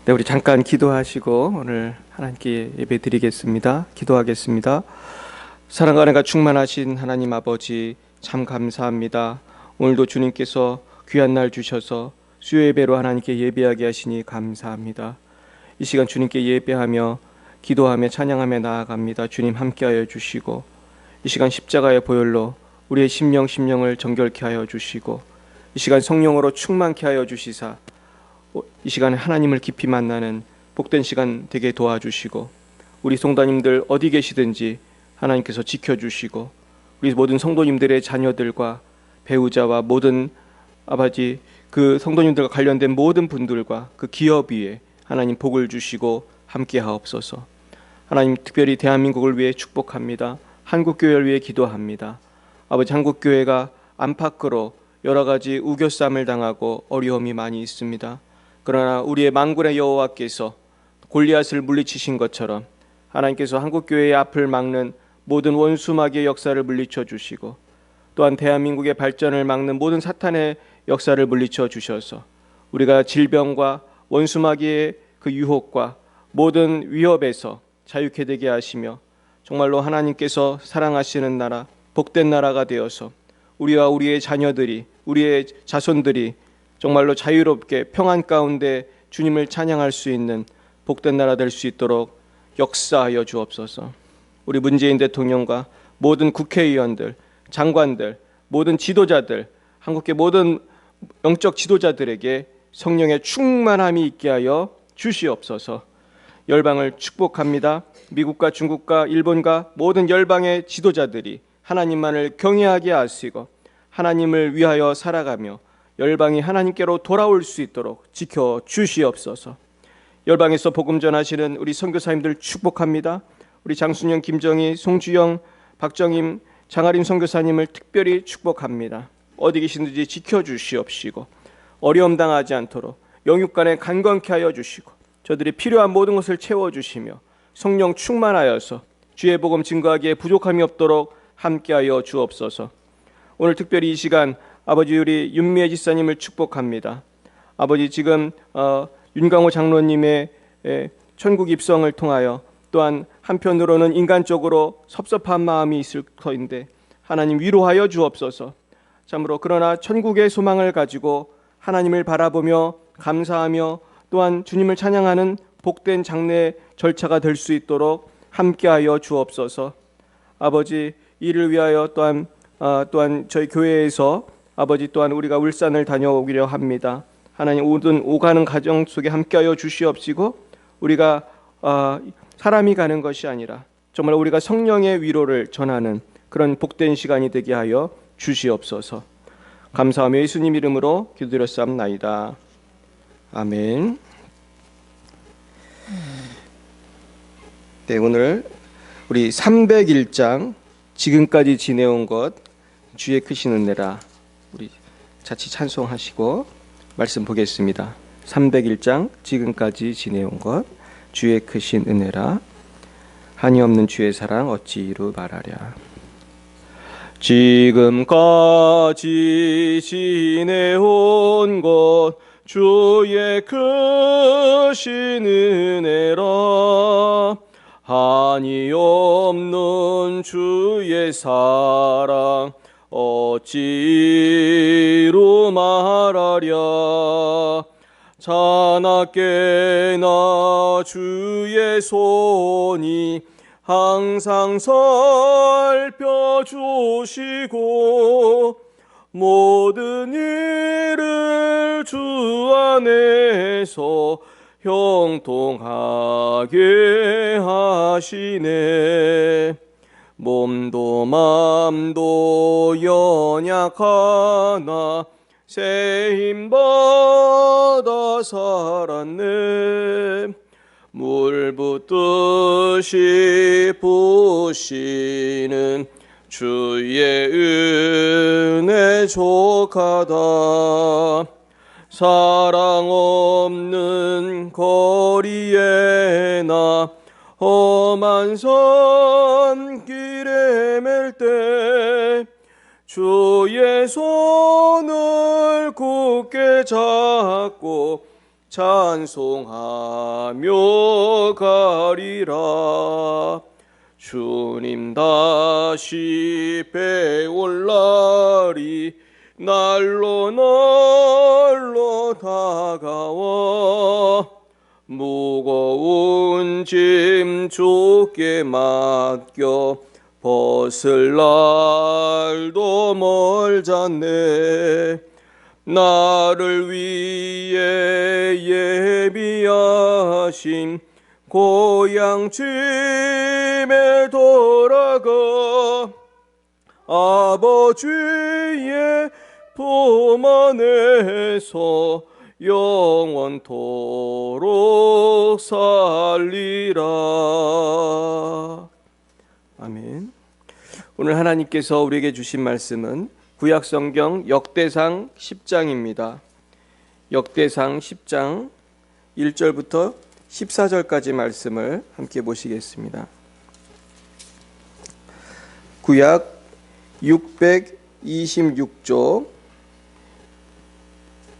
네, 우리 잠깐 기도하시고 오늘 하나님께 예배드리겠습니다. 기도하겠습니다. 사랑과 은혜가 충만하신 하나님 아버지, 참 감사합니다. 오늘도 주님께서 귀한 날 주셔서 수요 예배로 하나님께 예배하게 하시니 감사합니다. 이 시간 주님께 예배하며 기도하며 찬양하며 나아갑니다. 주님 함께하여 주시고 이 시간 십자가의 보혈로 우리의 심령을 정결케 하여 주시고 이 시간 성령으로 충만케 하여 주시사 이 시간에 하나님을 깊이 만나는 복된 시간 되게 도와주시고 우리 성도님들 어디 계시든지 하나님께서 지켜주시고 우리 모든 성도님들의 자녀들과 배우자와 모든 아버지 그 성도님들과 관련된 모든 분들과 그 기업 위에 하나님 복을 주시고 함께 하옵소서. 하나님 특별히 대한민국을 위해 축복합니다. 한국교회를 위해 기도합니다. 아버지 한국교회가 안팎으로 여러 가지 우겨쌈을 당하고 어려움이 많이 있습니다. 그러나 우리의 만군의 여호와께서 골리앗을 물리치신 것처럼 하나님께서 한국교회의 앞을 막는 모든 원수마귀의 역사를 물리쳐 주시고 또한 대한민국의 발전을 막는 모든 사탄의 역사를 물리쳐 주셔서 우리가 질병과 원수마귀의 그 유혹과 모든 위협에서 자유케 되게 하시며 정말로 하나님께서 사랑하시는 나라, 복된 나라가 되어서 우리와 우리의 자녀들이, 우리의 자손들이 정말로 자유롭게 평안 가운데 주님을 찬양할 수 있는 복된 나라 될 수 있도록 역사하여 주옵소서. 우리 문재인 대통령과 모든 국회의원들, 장관들, 모든 지도자들, 한국의 모든 영적 지도자들에게 성령의 충만함이 있게 하여 주시옵소서. 열방을 축복합니다. 미국과 중국과 일본과 모든 열방의 지도자들이 하나님만을 경외하게 하시고 하나님을 위하여 살아가며 열방이 하나님께로 돌아올 수 있도록 지켜 주시옵소서. 열방에서 복음 전하시는 우리 선교사님들 축복합니다. 우리 장순영, 김정희, 송주영, 박정임, 장아림 선교사님을 특별히 축복합니다. 어디 계신지 지켜 주시옵시고 어려움 당하지 않도록 영육간에 강건케 하여 주시고 저들이 필요한 모든 것을 채워 주시며 성령 충만하여서 주의 복음 증거하기에 부족함이 없도록 함께하여 주옵소서. 오늘 특별히 이 시간 아버지 우리 윤미애 지사님을 축복합니다. 아버지 지금 윤강호 장로님의 천국 입성을 통하여 또한 한편으로는 인간적으로 섭섭한 마음이 있을 터인데 하나님 위로하여 주옵소서. 참으로 그러나 천국의 소망을 가지고 하나님을 바라보며 감사하며 또한 주님을 찬양하는 복된 장례 절차가 될 수 있도록 함께하여 주옵소서. 아버지 이를 위하여 또한 저희 교회에서 아버지 또한 우리가 울산을 다녀오기려 합니다. 하나님 모든 오가는 가정 속에 함께하여 주시옵시고 우리가 사람이 가는 것이 아니라 정말 우리가 성령의 위로를 전하는 그런 복된 시간이 되게 하여 주시옵소서. 감사하며 예수님 이름으로 기도드렸사옵나이다. 아멘. 네, 오늘 우리 301장 지금까지 지내온 것 주의 크신 은혜라 우리 자치 찬송하시고 말씀 보겠습니다. 301장 지금까지 지내온 것 주의 크신 은혜라 한이 없는 주의 사랑 어찌 이루 말하랴. 지금까지 지내온 것 주의 크신 은혜라 한이 없는 주의 사랑 어찌로 말하랴. 자나깨나 주의 손이 항상 살펴주시고 모든 일을 주 안에서 형통하게 하시네. 몸도 맘도 연약하나 새 힘받아 살았네. 물 붓듯이 부시는 주의 은혜 족하다. 사랑 없는 거리에 나 험한 산길에 맬 때 주의 손을 굳게 잡고 찬송하며 가리라. 주님 다시 배올 날이 날로 날로 다가와 무거운 짐 주께 맡겨 벗을 날도 멀잖네. 나를 위해 예비하신 고향 집에 돌아가 아버지의 품 안에서 영원토록 살리라. 아멘. 오늘 하나님께서 우리에게 주신 말씀은 구약성경 역대상 10장입니다. 역대상 10장 1절부터 14절까지 말씀을 함께 보시겠습니다. 구약 626조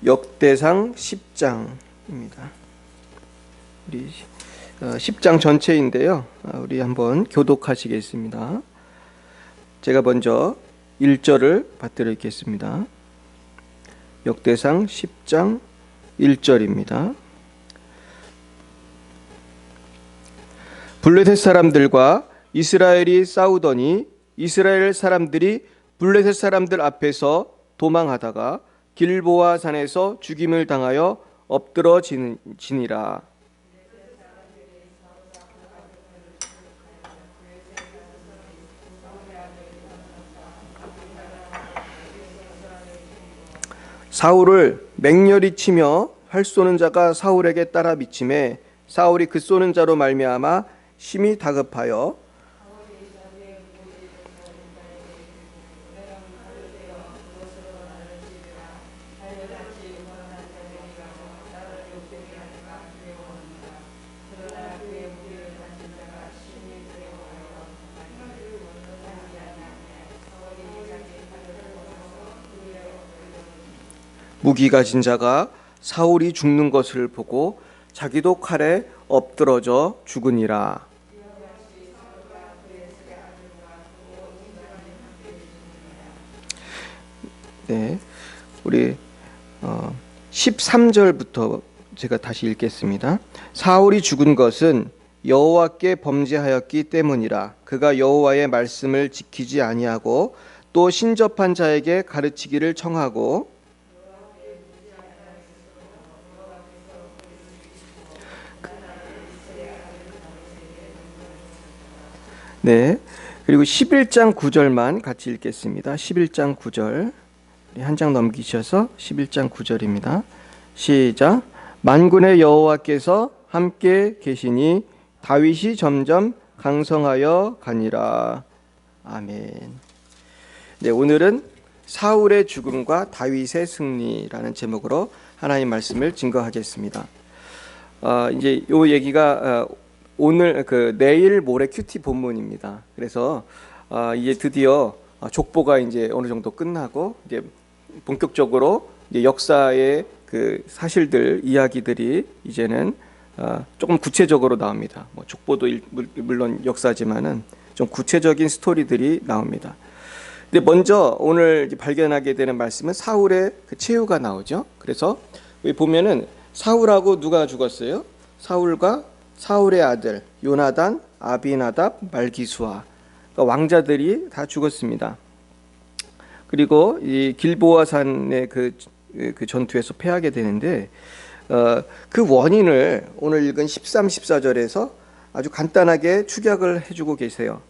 역대상 10장입니다. 우리 10장 전체인데요. 우리 한번 교독하시겠습니다. 제가 먼저 1절을 받들어 읽겠습니다. 역대상 10장 1절입니다. 블레셋 사람들과 이스라엘이 싸우더니 이스라엘 사람들이 블레셋 사람들 앞에서 도망하다가 길보아 산에서 죽임을 당하여 엎드러지니라. 사울을 맹렬히 치며 활 쏘는 자가 사울에게 따라 미침에 사울이 그 쏘는 자로 말미암아 심히 다급하여 무기 가진 자가 사울이 죽는 것을 보고 자기도 칼에 엎드러져 죽으니라. 네, 우리 13절부터 제가 다시 읽겠습니다. 사울이 죽은 것은 여호와께 범죄하였기 때문이라. 그가 여호와의 말씀을 지키지 아니하고 또 신접한 자에게 가르치기를 청하고 네, 그리고 11장 9절만 같이 읽겠습니다. 11장 9절 한 장 넘기셔서 11장 9절입니다. 시작. 만군의 여호와께서 함께 계시니 다윗이 점점 강성하여 가니라. 아멘. 네, 오늘은 사울의 죽음과 다윗의 승리라는 제목으로 하나님 말씀을 증거하겠습니다. 이제 요 얘기가 오늘 내일 모레 큐티 본문입니다. 그래서 이제 드디어 족보가 이제 어느 정도 끝나고 이제 본격적으로 이제 역사의 그 사실들 이야기들이 이제는 조금 구체적으로 나옵니다. 뭐 족보도 물론 역사지만은 좀 구체적인 스토리들이 나옵니다. 근데 먼저 오늘 발견하게 되는 말씀은 사울의 그 최후가 나오죠. 그래서 여기 보면은 사울하고 누가 죽었어요? 사울과 사울의 아들 요나단, 아비나답, 말기수아, 그러니까 왕자들이 다 죽었습니다. 그리고 이 길보아 산의 그 전투에서 패하게 되는데 그 원인을 오늘 읽은 13, 14절에서 아주 간단하게 축약을 해주고 계세요.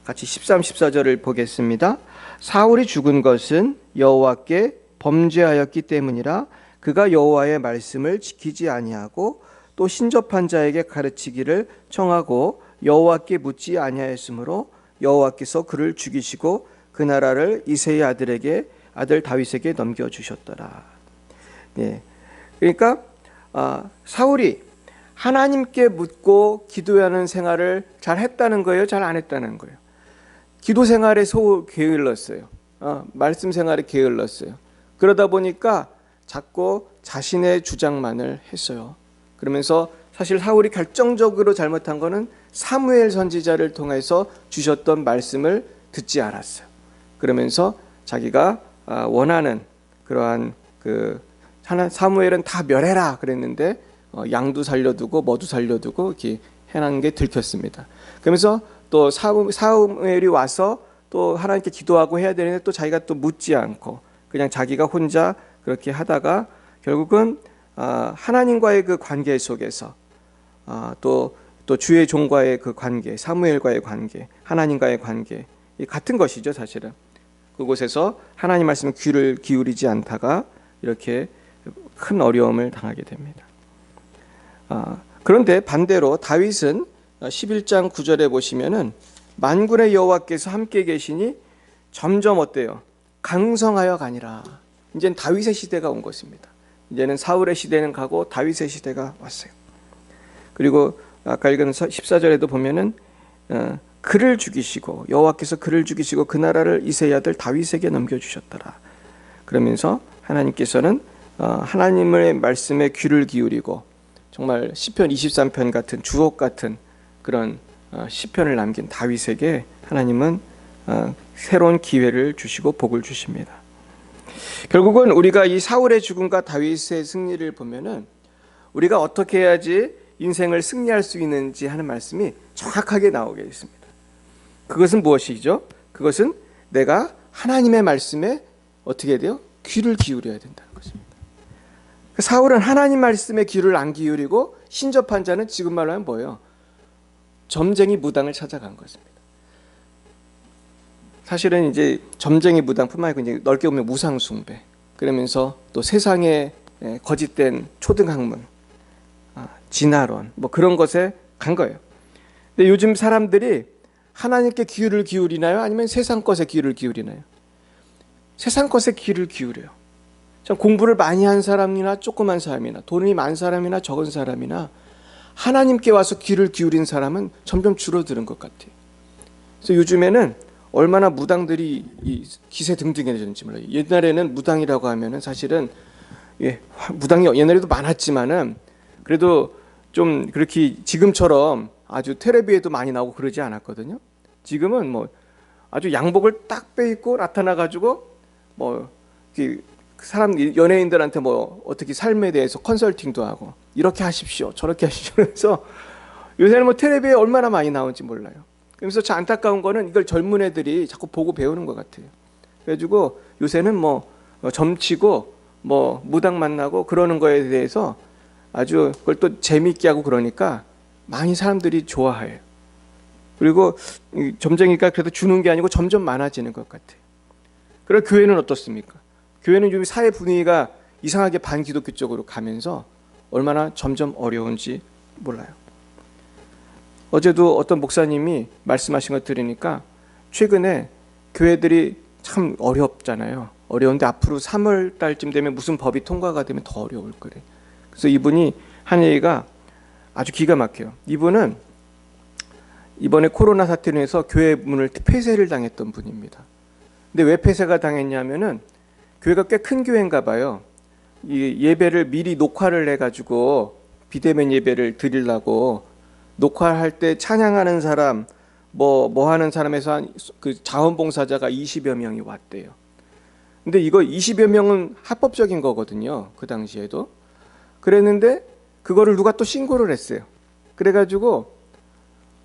같이 13, 14절을 보겠습니다. 사울이 죽은 것은 여호와께 범죄하였기 때문이라. 그가 여호와의 말씀을 지키지 아니하고 또 신접한 자에게 가르치기를 청하고 여호와께 묻지 아니하였으므로 여호와께서 그를 죽이시고 그 나라를 이새의 아들 다윗에게 넘겨주셨더라. 네, 그러니까 사울이 하나님께 묻고 기도하는 생활을 잘 했다는 거예요? 잘 안 했다는 거예요? 기도 생활에 게을렀어요. 말씀 생활에 게을렀어요. 그러다 보니까 자꾸 자신의 주장만을 했어요. 그러면서 사실 사울이 결정적으로 잘못한 거는 사무엘 선지자를 통해서 주셨던 말씀을 듣지 않았어요. 그러면서 자기가 원하는 그러한 사무엘은 다 멸해라 그랬는데 양도 살려두고 뭐도 살려두고 이렇게 해놓은 게 들켰습니다. 그러면서 또 사무엘이 와서 또 하나님께 기도하고 해야 되는데 또 자기가 또 묻지 않고 그냥 자기가 혼자 그렇게 하다가 결국은 하나님과의 그 관계 속에서 또 주의 종과의 그 관계, 사무엘과의 관계, 하나님과의 관계 같은 것이죠. 사실은 그곳에서 하나님 말씀에 귀를 기울이지 않다가 이렇게 큰 어려움을 당하게 됩니다. 그런데 반대로 다윗은 11장 9절에 보시면은 만군의 여호와께서 함께 계시니 점점 어때요? 강성하여 가니라. 이제는 다윗의 시대가 온 것입니다. 이제는 사울의 시대는 가고 다윗의 시대가 왔어요. 그리고 아까 읽은 14절에도 보면은 그를 죽이시고 여호와께서 그를 죽이시고 그 나라를 이새의 아들 다윗에게 넘겨주셨더라. 그러면서 하나님께서는 하나님의 말씀에 귀를 기울이고 정말 시편 23편 같은 주옥 같은 그런 시편을 남긴 다윗에게 하나님은 새로운 기회를 주시고 복을 주십니다. 결국은 우리가 이 사울의 죽음과 다윗의 승리를 보면은 우리가 어떻게 해야지 인생을 승리할 수 있는지 하는 말씀이 정확하게 나오게 있습니다. 그것은 무엇이죠? 그것은 내가 하나님의 말씀에 어떻게 해야 돼요? 귀를 기울여야 된다는 것입니다. 사울은 하나님 말씀에 귀를 안 기울이고 신접한 자는 지금 말로 하면 뭐예요? 점쟁이 무당을 찾아간 것입니다. 사실은 이제 점쟁이 무당뿐만 아니고 이제 넓게 보면 우상숭배, 그러면서 또 세상의 거짓된 초등학문, 진화론 뭐 그런 것에 간 거예요. 근데 요즘 사람들이 하나님께 귀를 기울이나요? 아니면 세상 것에 귀를 기울이나요? 세상 것에 귀를 기울여요. 참 공부를 많이 한 사람이나 조그만 사람이나 돈이 많은 사람이나 적은 사람이나 하나님께 와서 귀를 기울인 사람은 점점 줄어드는 것 같아요. 그래서 요즘에는 얼마나 무당들이 기세등등해졌는지 몰라요. 옛날에는 무당이라고 하면은 사실은 무당이 옛날에도 많았지만은 그래도 좀 그렇게 지금처럼 아주 텔레비에도 많이 나오고 그러지 않았거든요. 지금은 뭐 아주 양복을 딱 빼입고 나타나 가지고 뭐 사람 연예인들한테 뭐 어떻게 삶에 대해서 컨설팅도 하고 이렇게 하십시오 저렇게 하십시오. 그래서 요새는 뭐 텔레비에 얼마나 많이 나오는지 몰라요. 그래서 저 안타까운 거는 이걸 젊은 애들이 자꾸 보고 배우는 것 같아요. 그래가지고 요새는 뭐 점치고 뭐 무당 만나고 그러는 거에 대해서 아주 그걸 또 재미있게 하고 그러니까 많이 사람들이 좋아해요. 그리고 점쟁이가 그래도 주는 게 아니고 점점 많아지는 것 같아요. 그럼 교회는 어떻습니까? 교회는 요즘 사회 분위기가 이상하게 반기독교 쪽으로 가면서 얼마나 점점 어려운지 몰라요. 어제도 어떤 목사님이 말씀하신 거 들으니까 최근에 교회들이 참 어렵잖아요. 어려운데 앞으로 3월 달쯤 되면 무슨 법이 통과가 되면 더 어려울 거래. 그래서 이분이 한 얘기가 아주 기가 막혀요. 이분은 이번에 코로나 사태로 인해서 교회 문을 폐쇄를 당했던 분입니다. 근데 왜 폐쇄가 당했냐면은 교회가 꽤 큰 교회인가 봐요. 이 예배를 미리 녹화를 해가지고 비대면 예배를 드리려고 녹화할 때 찬양하는 사람 뭐 하는 사람에서 한 그 자원봉사자가 20여 명이 왔대요. 근데 이거 20여 명은 합법적인 거거든요. 그 당시에도. 그랬는데 그거를 누가 또 신고를 했어요. 그래가지고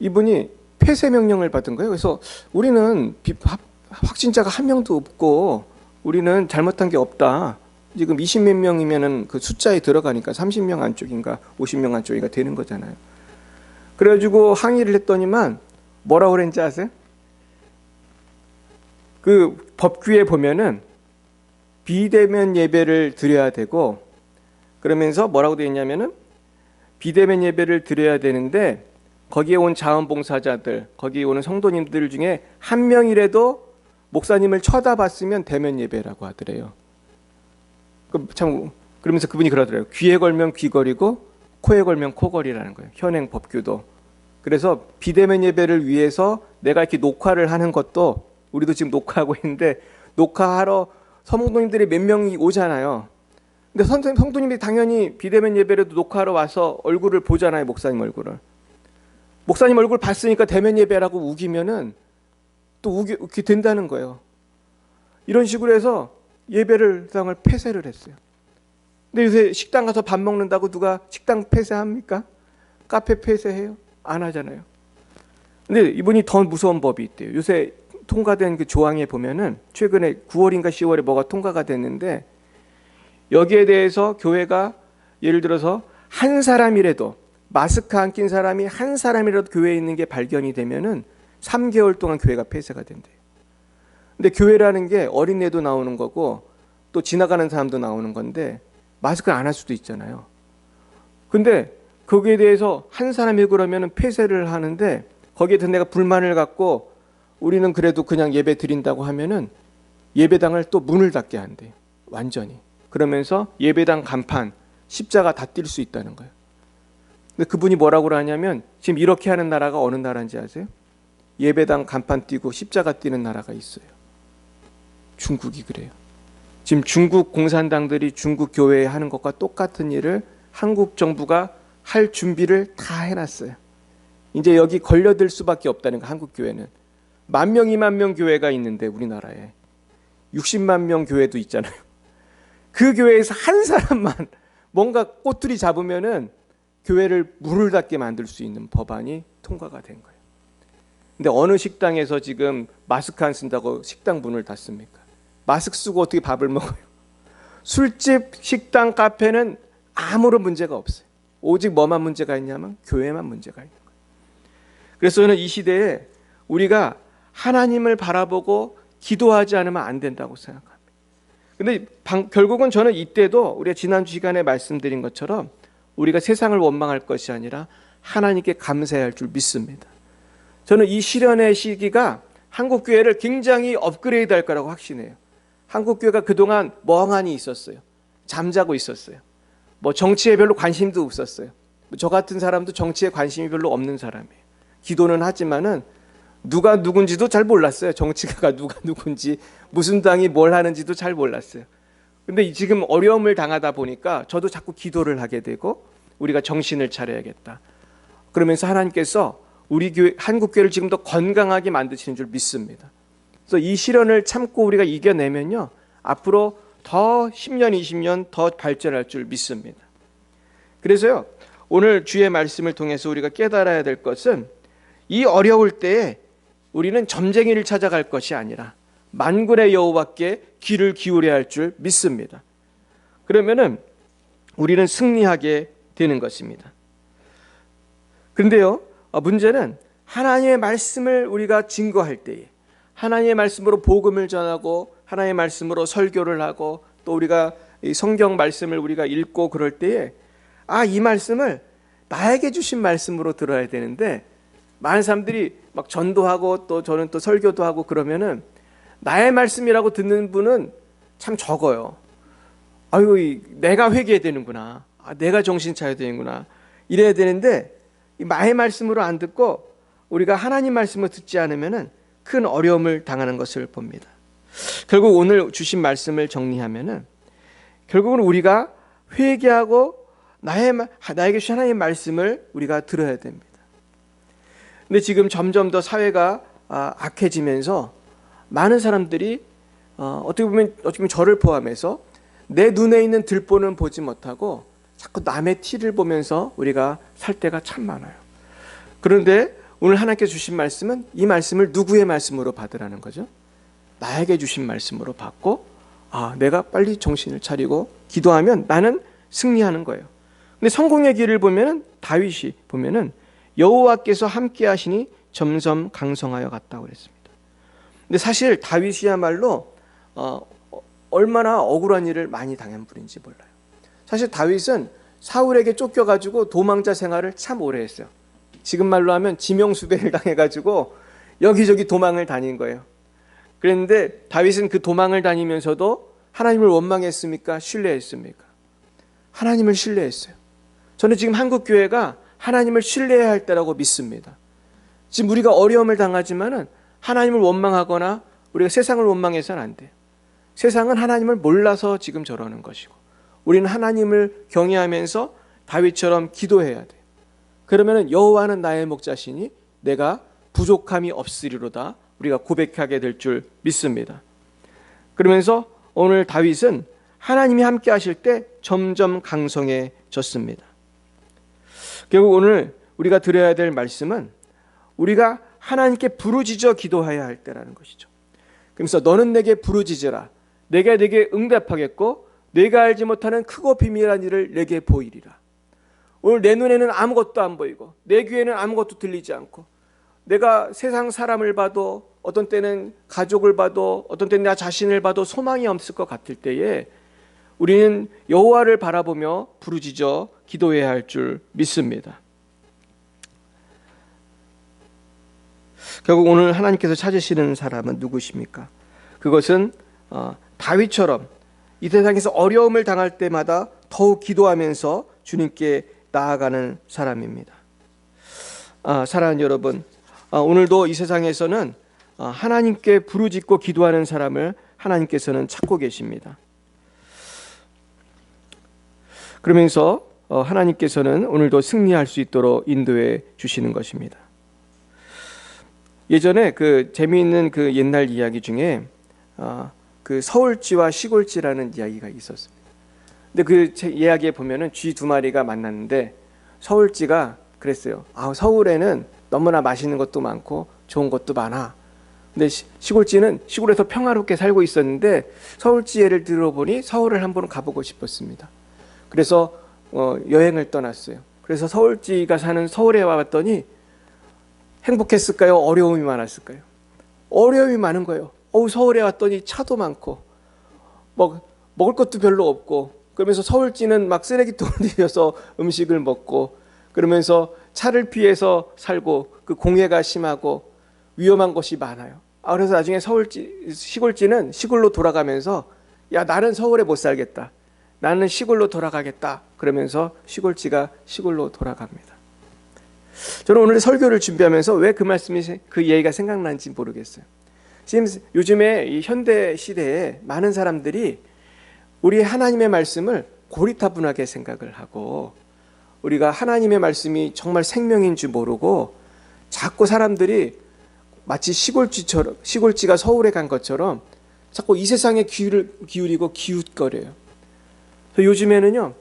이분이 폐쇄 명령을 받은 거예요. 그래서 우리는 확진자가 한 명도 없고 우리는 잘못한 게 없다. 지금 20몇 명이면은 그 숫자에 들어가니까 30명 안쪽인가 50명 안쪽인가 되는 거잖아요. 그래가지고 항의를 했더니만 뭐라고 그랬는지 아세요? 그 법규에 보면은 비대면 예배를 드려야 되고 그러면서 뭐라고 되어 있냐면은 비대면 예배를 드려야 되는데 거기에 온 자원봉사자들, 거기에 오는 성도님들 중에 한 명이라도 목사님을 쳐다봤으면 대면 예배라고 하더래요. 참 그러면서 그분이 그러더래요. 귀에 걸면 귀걸이고 코에 걸면 코걸이라는 거예요. 현행 법규도. 그래서 비대면 예배를 위해서 내가 이렇게 녹화를 하는 것도 우리도 지금 녹화하고 있는데 녹화하러 성도님들이 몇 명이 오잖아요. 근데 성도님이 당연히 비대면 예배라도 녹화하러 와서 얼굴을 보잖아요. 목사님 얼굴을. 목사님 얼굴 봤으니까 대면 예배라고 우기면은 또 우게 된다는 거예요. 이런 식으로 해서 예배를 상을 폐쇄를 했어요. 근데 요새 식당 가서 밥 먹는다고 누가 식당 폐쇄합니까? 카페 폐쇄해요? 안 하잖아요. 근데 이분이 더 무서운 법이 있대요. 요새 통과된 그 조항에 보면은 최근에 9월인가 10월에 뭐가 통과가 됐는데 여기에 대해서 교회가 예를 들어서 한 사람이라도 마스크 안 낀 사람이 한 사람이라도 교회에 있는 게 발견이 되면은 3개월 동안 교회가 폐쇄가 된대요. 근데 교회라는 게 어린애도 나오는 거고 또 지나가는 사람도 나오는 건데 마스크를 안 할 수도 있잖아요. 근데 거기에 대해서 한 사람이 그러면은 폐쇄를 하는데 거기에 대해서 내가 불만을 갖고 우리는 그래도 그냥 예배 드린다고 하면은 예배당을 또 문을 닫게 한대요. 완전히. 그러면서 예배당 간판, 십자가 다 뛸 수 있다는 거예요. 근데 그분이 뭐라고 하냐면 지금 이렇게 하는 나라가 어느 나라인지 아세요? 예배당 간판 띄고 십자가 띄는 나라가 있어요. 중국이 그래요. 지금 중국 공산당들이 중국 교회에 하는 것과 똑같은 일을 한국 정부가 할 준비를 다 해놨어요. 이제 여기 걸려들 수밖에 없다는 거. 한국 교회는 10,000명, 20,000명 교회가 있는데 우리나라에 60만 명 교회도 있잖아요. 그 교회에서 한 사람만 뭔가 꼬투리 잡으면은 교회를 물을 닫게 만들 수 있는 법안이 통과가 된 거예요. 근데 어느 식당에서 지금 마스크 안 쓴다고 식당 문을 닫습니까? 마스크 쓰고 어떻게 밥을 먹어요? 술집, 식당, 카페는 아무런 문제가 없어요. 오직 뭐만 문제가 있냐면 교회만 문제가 있는 거예요. 그래서 저는 이 시대에 우리가 하나님을 바라보고 기도하지 않으면 안 된다고 생각합니다. 근데 결국은 저는 이때도 우리가 지난주 시간에 말씀드린 것처럼 우리가 세상을 원망할 것이 아니라 하나님께 감사해야 할 줄 믿습니다. 저는 이 시련의 시기가 한국교회를 굉장히 업그레이드 할 거라고 확신해요. 한국교회가 그동안 멍하니 있었어요. 잠자고 있었어요. 뭐 정치에 별로 관심도 없었어요. 저 같은 사람도 정치에 관심이 별로 없는 사람이에요. 기도는 하지만은 누가 누군지도 잘 몰랐어요. 정치가가 누가 누군지, 무슨 당이 뭘 하는지도 잘 몰랐어요. 근데 지금 어려움을 당하다 보니까 저도 자꾸 기도를 하게 되고 우리가 정신을 차려야겠다. 그러면서 하나님께서 우리 교회, 한국교회를 지금 더 건강하게 만드시는 줄 믿습니다. 그래서 이 시련을 참고 우리가 이겨내면요, 앞으로 더 10년, 20년 더 발전할 줄 믿습니다. 그래서요, 오늘 주의 말씀을 통해서 우리가 깨달아야 될 것은 이 어려울 때에 우리는 점쟁이를 찾아갈 것이 아니라 만군의 여호와께 귀를 기울여야 할 줄 믿습니다. 그러면은 우리는 승리하게 되는 것입니다. 그런데요, 문제는 하나님의 말씀을 우리가 증거할 때에, 하나님의 말씀으로 복음을 전하고 하나님의 말씀으로 설교를 하고 또 우리가 이 성경 말씀을 우리가 읽고 그럴 때에 이 말씀을 나에게 주신 말씀으로 들어야 되는데, 많은 사람들이 막 전도하고 또 저는 또 설교도 하고 그러면은 나의 말씀이라고 듣는 분은 참 적어요. 아유, 내가 회개해야 되는구나. 내가 정신 차려야 되는구나. 이래야 되는데 나의 말씀으로 안 듣고 우리가 하나님 말씀을 듣지 않으면은 큰 어려움을 당하는 것을 봅니다. 결국 오늘 주신 말씀을 정리하면은 결국은 우리가 회개하고 나에게 주신 하나님의 말씀을 우리가 들어야 됩니다. 근데 지금 점점 더 사회가 악해지면서 많은 사람들이 어떻게 보면 저를 포함해서 내 눈에 있는 들보는 보지 못하고 자꾸 남의 티를 보면서 우리가 살 때가 참 많아요. 그런데 오늘 하나님께 주신 말씀은 이 말씀을 누구의 말씀으로 받으라는 거죠? 나에게 주신 말씀으로 받고 내가 빨리 정신을 차리고 기도하면 나는 승리하는 거예요. 근데 성공의 길을 보면은 다윗이 보면은 여호와께서 함께 하시니 점점 강성하여 갔다고 그랬습니다. 근데 사실 다윗이야말로 얼마나 억울한 일을 많이 당한 분인지 몰라요. 사실 다윗은 사울에게 쫓겨가지고 도망자 생활을 참 오래 했어요. 지금 말로 하면 지명수배를 당해가지고 여기저기 도망을 다닌 거예요. 그런데 다윗은 그 도망을 다니면서도 하나님을 원망했습니까? 신뢰했습니까? 하나님을 신뢰했어요. 저는 지금 한국교회가 하나님을 신뢰해야 할 때라고 믿습니다. 지금 우리가 어려움을 당하지만은 하나님을 원망하거나 우리가 세상을 원망해서는 안 돼요. 세상은 하나님을 몰라서 지금 저러는 것이고 우리는 하나님을 경외하면서 다윗처럼 기도해야 돼. 그러면 여호와는 나의 목자시니 내가 부족함이 없으리로다 우리가 고백하게 될 줄 믿습니다. 그러면서 오늘 다윗은 하나님이 함께 하실 때 점점 강성해졌습니다. 결국 오늘 우리가 들어야 될 말씀은 우리가 하나님께 부르짖어 기도해야 할 때라는 것이죠. 그래서 너는 내게 부르짖으라. 내가 네게 응답하겠고 내가 알지 못하는 크고 비밀한 일을 내게 보이리라. 오늘 내 눈에는 아무것도 안 보이고 내 귀에는 아무것도 들리지 않고 내가 세상 사람을 봐도 어떤 때는 가족을 봐도 어떤 때는 나 자신을 봐도 소망이 없을 것 같을 때에 우리는 여호와를 바라보며 부르짖어 기도해야 할 줄 믿습니다. 결국 오늘 하나님께서 찾으시는 사람은 누구십니까? 그것은 다윗처럼 이 세상에서 어려움을 당할 때마다 더욱 기도하면서 주님께 나아가는 사람입니다. 사랑하는 여러분, 오늘도 이 세상에서는 하나님께 부르짖고 기도하는 사람을 하나님께서는 찾고 계십니다. 그러면서 하나님께서는 오늘도 승리할 수 있도록 인도해 주시는 것입니다. 예전에 그 재미있는 그 옛날 이야기 중에 그 서울쥐와 시골쥐라는 이야기가 있었습니다. 근데 그 이야기에 보면은 쥐 두 마리가 만났는데 서울쥐가 그랬어요. 서울에는 너무나 맛있는 것도 많고 좋은 것도 많아. 근데 시골쥐는 시골에서 평화롭게 살고 있었는데 서울쥐 예를 들어보니 서울을 한번 가보고 싶었습니다. 그래서 여행을 떠났어요. 그래서 서울쥐가 사는 서울에 와봤더니 행복했을까요? 어려움이 많았을까요? 어려움이 많은 거예요. 서울에 왔더니 차도 많고 먹을 것도 별로 없고 그러면서 서울쥐는 막 쓰레기통을 뒤져서 음식을 먹고 그러면서 차를 피해서 살고 그 공해가 심하고 위험한 것이 많아요. 그래서 나중에 시골쥐는 시골로 돌아가면서 야 나는 서울에 못 살겠다. 나는 시골로 돌아가겠다. 그러면서 시골쥐가 시골로 돌아갑니다. 저는 오늘 설교를 준비하면서 왜 그 얘기가 생각나는지 모르겠어요. 지금 요즘에 이 현대 시대에 많은 사람들이 우리 하나님의 말씀을 고리타분하게 생각을 하고 우리가 하나님의 말씀이 정말 생명인 줄 모르고 자꾸 사람들이 마치 시골쥐가 서울에 간 것처럼 자꾸 이 세상에 귀를 기울이고 기웃거려요. 요즘에는요,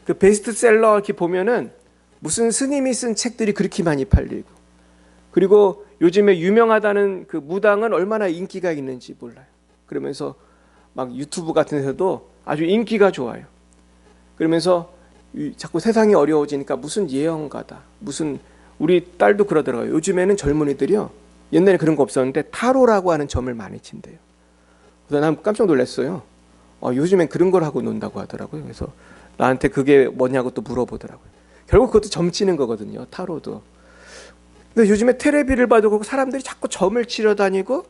그 베스트셀러 이렇게 보면은 무슨 스님이 쓴 책들이 그렇게 많이 팔리고, 그리고 요즘에 유명하다는 그 무당은 얼마나 인기가 있는지 몰라요. 그러면서 막 유튜브 같은 데서도 아주 인기가 좋아요. 그러면서 자꾸 세상이 어려워지니까 무슨 예언가다, 무슨 우리 딸도 그러더라고요. 요즘에는 젊은이들이요, 옛날에 그런 거 없었는데 타로라고 하는 점을 많이 친대요. 그래서 난 깜짝 놀랐어요. 요즘엔 그런 걸 하고 논다고 하더라고요. 그래서 나한테 그게 뭐냐고 또 물어보더라고요. 결국 그것도 점 치는 거거든요, 타로도. 근데 요즘에 텔레비를 봐도 사람들이 자꾸 점을 치러 다니고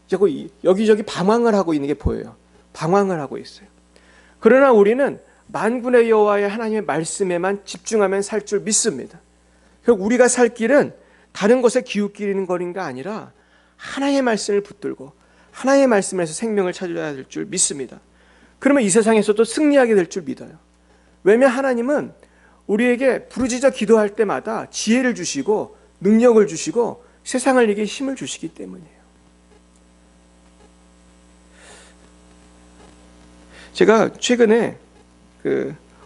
자꾸 여기저기 방황을 하고 있는 게 보여요. 방황을 하고 있어요. 그러나 우리는 만군의 여호와의 하나님의 말씀에만 집중하면 살 줄 믿습니다. 결국 우리가 살 길은 다른 것에 기웃기리는 거리가 아니라 하나님의 말씀을 붙들고 하나님의 말씀에서 생명을 찾아야 될 줄 믿습니다. 그러면 이 세상에서도 승리하게 될 줄 믿어요. 왜냐하면 하나님은 우리에게 부르짖어 기도할 때마다 지혜를 주시고 능력을 주시고 세상을 이기는 힘을 주시기 때문이에요. 제가 최근에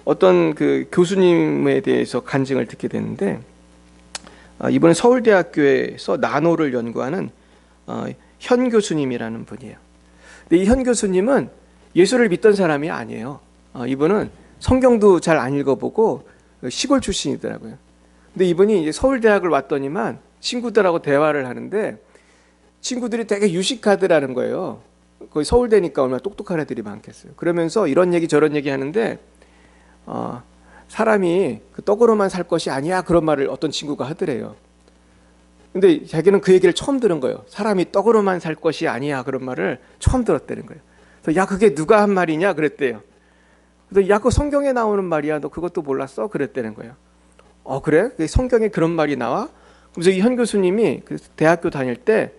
어떤 교수님에 대해서 간증을 듣게 됐는데, 이번에 서울대학교에서 나노를 연구하는 현 교수님이라는 분이에요. 근데 이 현 교수님은 예수를 믿던 사람이 아니에요. 이분은 성경도 잘 안 읽어보고 시골 출신이더라고요. 근데 이분이 이제 서울대학을 왔더니만 친구들하고 대화를 하는데 친구들이 되게 유식하더라는 거예요. 거기 서울대니까 얼마나 똑똑한 애들이 많겠어요. 그러면서 이런 얘기 저런 얘기 하는데 사람이 그 떡으로만 살 것이 아니야, 그런 말을 어떤 친구가 하더래요. 근데 자기는 그 얘기를 처음 들은 거예요. 사람이 떡으로만 살 것이 아니야, 그런 말을 처음 들었다는 거예요. 그래서 야, 그게 누가 한 말이냐 그랬대요. 그래서 야, 그거 성경에 나오는 말이야, 너 그것도 몰랐어? 그랬다는 거예요. 그래? 성경에 그런 말이 나와? 그래서 이 현 교수님이 대학교 다닐 때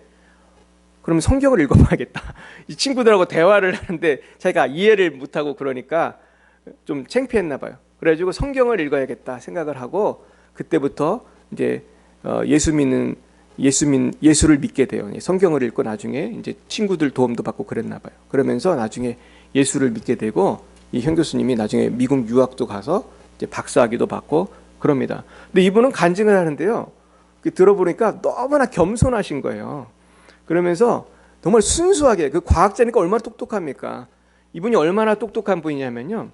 그럼 성경을 읽어봐야겠다. 이 친구들하고 대화를 하는데 자기가 이해를 못하고 그러니까 좀 창피했나 봐요. 그래가지고 성경을 읽어야겠다 생각을 하고 그때부터 이제 예수를 믿게 돼요. 성경을 읽고 나중에 이제 친구들 도움도 받고 그랬나 봐요. 그러면서 나중에 예수를 믿게 되고 이 현 교수님이 나중에 미국 유학도 가서 이제 박사학위도 받고 그럽니다. 근데 이분은 간증을 하는데요. 들어보니까 너무나 겸손하신 거예요. 그러면서 정말 순수하게, 그 과학자니까 얼마나 똑똑합니까? 이분이 얼마나 똑똑한 분이냐면요.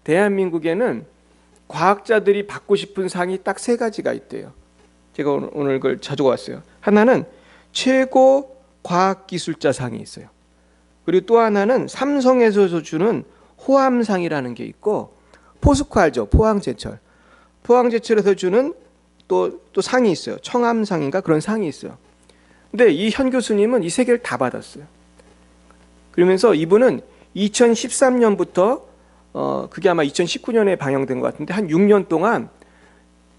대한민국에는 과학자들이 받고 싶은 상이 딱 3가지가 있대요. 제가 오늘 그걸 가지고 왔어요. 하나는 최고 과학기술자 상이 있어요. 그리고 또 하나는 삼성에서 주는 호암상이라는 게 있고, 포스코 알죠? 포항제철. 포항제철에서 주는 또 상이 있어요. 청암상인가 그런 상이 있어요. 근데 이 현 교수님은 이 3개를 다 받았어요. 그러면서 이분은 2013년부터 그게 아마 2019년에 방영된 것 같은데 한 6년 동안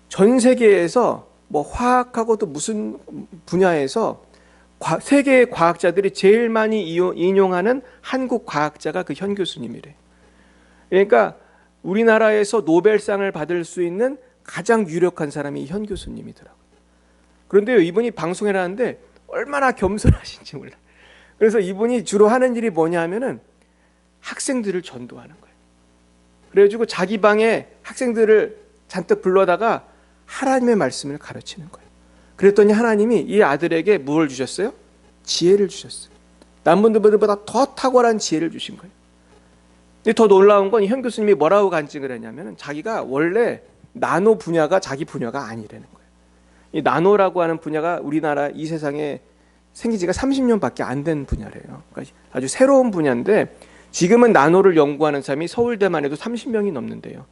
전 세계에서 뭐 화학하고 또 무슨 분야에서 세계의 과학자들이 제일 많이 인용하는 한국 과학자가 그 현 교수님이래. 그러니까 우리나라에서 노벨상을 받을 수 있는 가장 유력한 사람이 이 현 교수님이더라고요. 그런데요, 이분이 방송을 하는데 얼마나 겸손하신지 몰라요. 그래서 이분이 주로 하는 일이 뭐냐 하면은 학생들을 전도하는 거예요. 그래가지고 자기 방에 학생들을 잔뜩 불러다가 하나님의 말씀을 가르치는 거예요. 그랬더니 하나님이 이 아들에게 무엇을 주셨어요? 지혜를 주셨어요. 남분들보다 더 탁월한 지혜를 주신 거예요. 근데 더 놀라운 건 이 현 교수님이 뭐라고 간증을 했냐면 자기가 원래 나노 분야가 자기 분야가 아니라는 거예요. 이 나노라고 하는 분야가 우리나라 이 세상에 생긴 지가 30년밖에 안 된 분야래요. 그러니까 아주 새로운 분야인데 지금은 나노를 연구하는 사람이 서울대만 해도 30명이 넘는데요.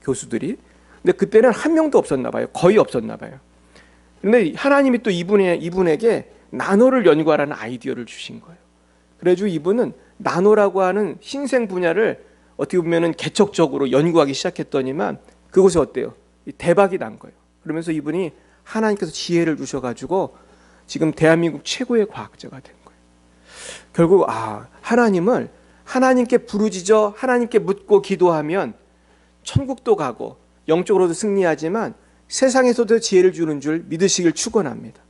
교수들이. 근데 그때는 한 명도 없었나 봐요. 거의 없었나 봐요. 그런데 하나님이 또 이분에게 나노를 연구하라는 아이디어를 주신 거예요. 그래가지고 이분은 나노라고 하는 신생 분야를 어떻게 보면은 개척적으로 연구하기 시작했더니만 그곳에 어때요? 대박이 난 거예요. 그러면서 이분이 하나님께서 지혜를 주셔가지고 지금 대한민국 최고의 과학자가 된 거예요. 결국 하나님을 하나님께 부르짖어 하나님께 묻고 기도하면 천국도 가고 영적으로도 승리하지만 세상에서도 지혜를 주는 줄 믿으시길 축원합니다.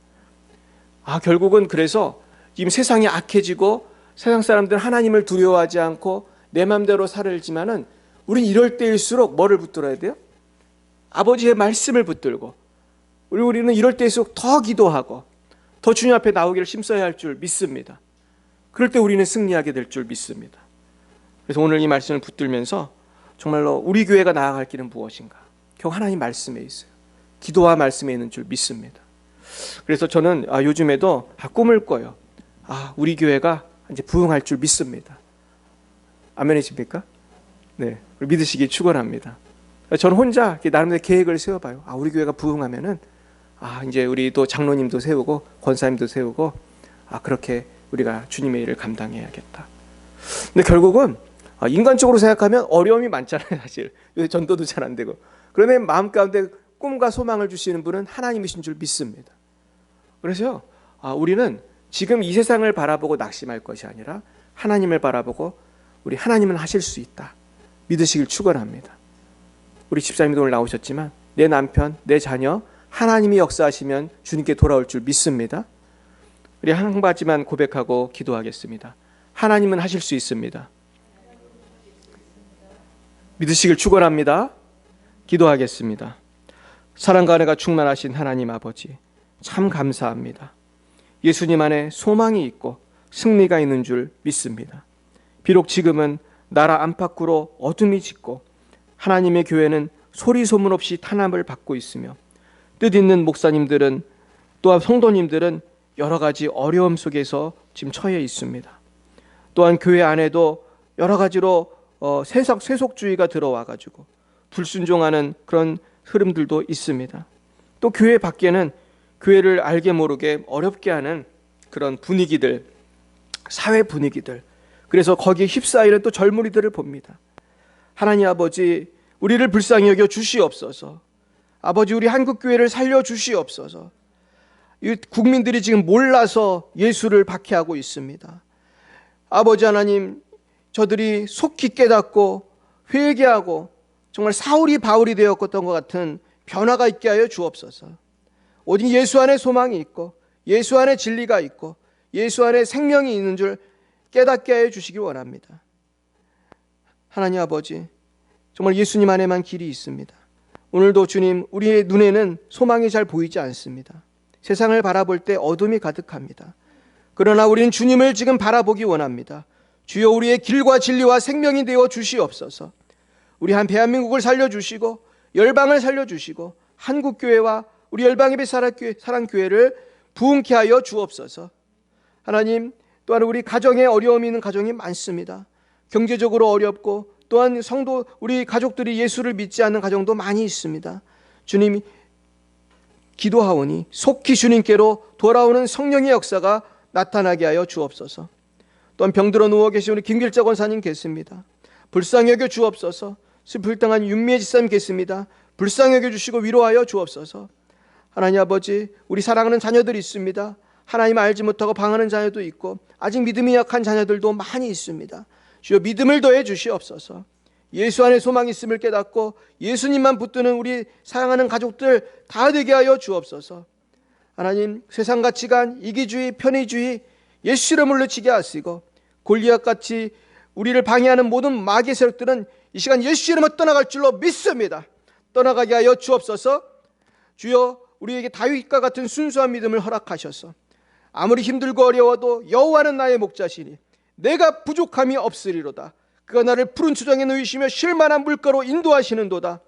결국은 그래서 지금 세상이 악해지고 세상 사람들은 하나님을 두려워하지 않고 내 마음대로 살지만은 우린 이럴 때일수록 뭐를 붙들어야 돼요? 아버지의 말씀을 붙들고 우리는 이럴 때일수록 더 기도하고 더 주님 앞에 나오기를 힘써야 할 줄 믿습니다. 그럴 때 우리는 승리하게 될 줄 믿습니다. 그래서 오늘 이 말씀을 붙들면서 정말로 우리 교회가 나아갈 길은 무엇인가? 결국 하나님 말씀에 있어요. 기도와 말씀에 있는 줄 믿습니다. 그래서 저는 요즘에도 꿈을 꿔요. 우리 교회가 이제 부흥할 줄 믿습니다. 아멘이십니까? 네, 믿으시기 축원합니다. 저는 혼자 나름대로 계획을 세워봐요. 우리 교회가 부흥하면은 이제 우리도 장로님도 세우고 권사님도 세우고 그렇게 우리가 주님의 일을 감당해야겠다. 근데 결국은 인간적으로 생각하면 어려움이 많잖아요. 사실 요새 전도도 잘 안 되고. 그러면 마음 가운데 꿈과 소망을 주시는 분은 하나님이신 줄 믿습니다. 그래서 우리는 지금 이 세상을 바라보고 낙심할 것이 아니라 하나님을 바라보고 우리 하나님은 하실 수 있다 믿으시길 축원합니다. 우리 집사님도 오늘 나오셨지만 내 남편, 내 자녀 하나님이 역사하시면 주님께 돌아올 줄 믿습니다. 우리 한 가지만 고백하고 기도하겠습니다. 하나님은 하실 수 있습니다. 믿으시길 축원합니다. 기도하겠습니다. 사랑과 은혜가 충만하신 하나님 아버지, 참 감사합니다. 예수님 안에 소망이 있고 승리가 있는 줄 믿습니다. 비록 지금은 나라 안팎으로 어둠이 짙고 하나님의 교회는 소리 소문 없이 탄압을 받고 있으며 뜻있는 목사님들은 또한 성도님들은 여러 가지 어려움 속에서 지금 처해 있습니다. 또한 교회 안에도 여러 가지로 세속주의가 들어와가지고 불순종하는 그런 흐름들도 있습니다. 또 교회 밖에는 교회를 알게 모르게 어렵게 하는 그런 분위기들, 사회 분위기들, 그래서 거기에 휩싸이는 또 젊은이들을 봅니다. 하나님 아버지, 우리를 불쌍히 여겨 주시옵소서. 아버지, 우리 한국교회를 살려 주시옵소서. 이 국민들이 지금 몰라서 예수를 박해하고 있습니다. 아버지 하나님, 저들이 속히 깨닫고 회개하고 정말 사울이 바울이 되었던 것 같은 변화가 있게 하여 주옵소서. 오직 예수 안에 소망이 있고 예수 안에 진리가 있고 예수 안에 생명이 있는 줄 깨닫게 하여 주시기 원합니다. 하나님 아버지, 정말 예수님 안에만 길이 있습니다. 오늘도 주님, 우리의 눈에는 소망이 잘 보이지 않습니다. 세상을 바라볼 때 어둠이 가득합니다. 그러나 우리는 주님을 지금 바라보기 원합니다. 주여, 우리의 길과 진리와 생명이 되어 주시옵소서. 우리 한 대한민국을 살려주시고 열방을 살려주시고 한국교회와 우리 열방예배 사랑교회를 부흥케 하여 주옵소서. 하나님, 또한 우리 가정에 어려움이 있는 가정이 많습니다. 경제적으로 어렵고 또한 성도 우리 가족들이 예수를 믿지 않는 가정도 많이 있습니다. 주님, 기도하오니 속히 주님께로 돌아오는 성령의 역사가 나타나게 하여 주옵소서. 또한 병들어 누워 계신 우리 김길자 권사님 계십니다. 불쌍히 여겨 주옵소서. 슬플 당한 윤미애 집사님 계십니다. 불쌍히 여겨 주시고 위로하여 주옵소서. 하나님 아버지, 우리 사랑하는 자녀들이 있습니다. 하나님 알지 못하고 방하는 자녀도 있고 아직 믿음이 약한 자녀들도 많이 있습니다. 주여, 믿음을 더해 주시옵소서. 예수 안에 소망이 있음을 깨닫고 예수님만 붙드는 우리 사랑하는 가족들 다 되게 하여 주옵소서. 하나님, 세상 가치관, 이기주의, 편의주의, 예수를 물리치게 하시고 골리앗같이 우리를 방해하는 모든 마귀의 세력들은 이 시간 예수 이름으로 떠나갈 줄로 믿습니다. 떠나가게 하여 주옵소서. 주여, 우리에게 다윗과 같은 순수한 믿음을 허락하셔서 아무리 힘들고 어려워도 여호와는 나의 목자시니 내가 부족함이 없으리로다. 그가 나를 푸른 초장에 누이시며 쉴만한 물가로 인도하시는도다.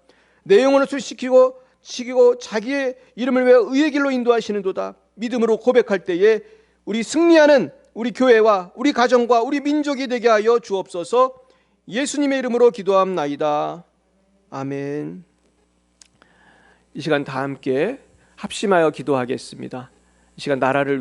내 영혼을 소식시키고 자기의 이름을 위하여 의의 길로 인도하시는도다. 믿음으로 고백할 때에 우리 승리하는 우리 교회와 우리 가정과 우리 민족이 되게 하여 주옵소서. 예수님의 이름으로 기도함나이다. 아멘. 이 시간 다 함께 합심하여 기도하겠습니다. 이 시간 나라를